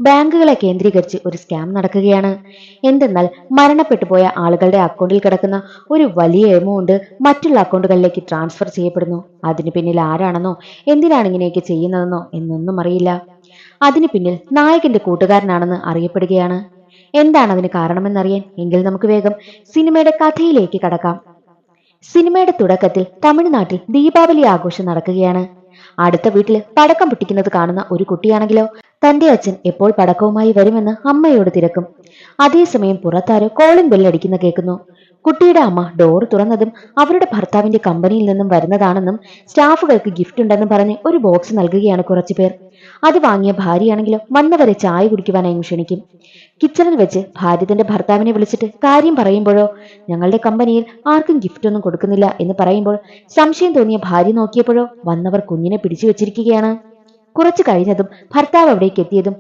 ബാങ്കുകളെ കേന്ദ്രീകരിച്ച് ഒരു സ്കാം നടക്കുകയാണ്. എന്തെന്നാൽ മരണപ്പെട്ടു പോയ ആളുകളുടെ അക്കൗണ്ടിൽ കിടക്കുന്ന ഒരു വലിയ എമൗണ്ട് മറ്റുള്ള അക്കൗണ്ടുകളിലേക്ക് ട്രാൻസ്ഫർ ചെയ്യപ്പെടുന്നു. അതിന് പിന്നിൽ ആരാണെന്നോ എന്തിനാണ് ഇങ്ങനെയൊക്കെ ചെയ്യുന്നതെന്നോ എന്നൊന്നും അറിയില്ല. അതിന് പിന്നിൽ നായകന്റെ കൂട്ടുകാരനാണെന്ന് അറിയപ്പെടുകയാണ്. എന്താണ് അതിന് കാരണമെന്നറിയാൻ എങ്കിൽ നമുക്ക് വേഗം സിനിമയുടെ കഥയിലേക്ക് കടക്കാം. സിനിമയുടെ തുടക്കത്തിൽ തമിഴ്നാട്ടിൽ ദീപാവലി ആഘോഷം നടക്കുകയാണ്. അടുത്ത വീട്ടിൽ പടക്കം പൊട്ടിക്കുന്നത് കാണുന്ന ഒരു കുട്ടിയാണെങ്കിലോ തന്റെ അച്ഛൻ എപ്പോൾ പടക്കവുമായി വരുമെന്ന് അമ്മയോട് തിരക്കും. അതേസമയം പുറത്താരോ കോളിംഗ് ബെല്ലടിക്കുന്ന കേൾക്കുന്നു. കുട്ടിയുടെ അമ്മ ഡോർ തുറന്നതും അവരുടെ ഭർത്താവിന്റെ കമ്പനിയിൽ നിന്നും വരുന്നതാണെന്നും സ്റ്റാഫുകൾക്ക് ഗിഫ്റ്റ് ഉണ്ടെന്നും പറഞ്ഞ് ഒരു ബോക്സ് നൽകുകയാണ് കുറച്ചുപേർ. അത് വാങ്ങിയ ഭാര്യയാണെങ്കിലോ വന്നവരെ ചായ കുടിക്കുവാനായി ക്ഷണിക്കും. കിച്ചണിൽ വെച്ച് ഭാര്യ തന്റെ ഭർത്താവിനെ വിളിച്ചിട്ട് കാര്യം പറയുമ്പോഴോ ഞങ്ങളുടെ കമ്പനിയിൽ ആർക്കും ഗിഫ്റ്റ് ഒന്നും കൊടുക്കുന്നില്ല എന്ന് പറയുമ്പോൾ സംശയം തോന്നിയ ഭാര്യ നോക്കിയപ്പോഴോ വന്നവർ കുഞ്ഞിനെ പിടിച്ചു വെച്ചിരിക്കുകയാണ്. കുറച്ചു കഴിഞ്ഞതും ഭർത്താവ് അവിടേക്ക് എത്തിയതും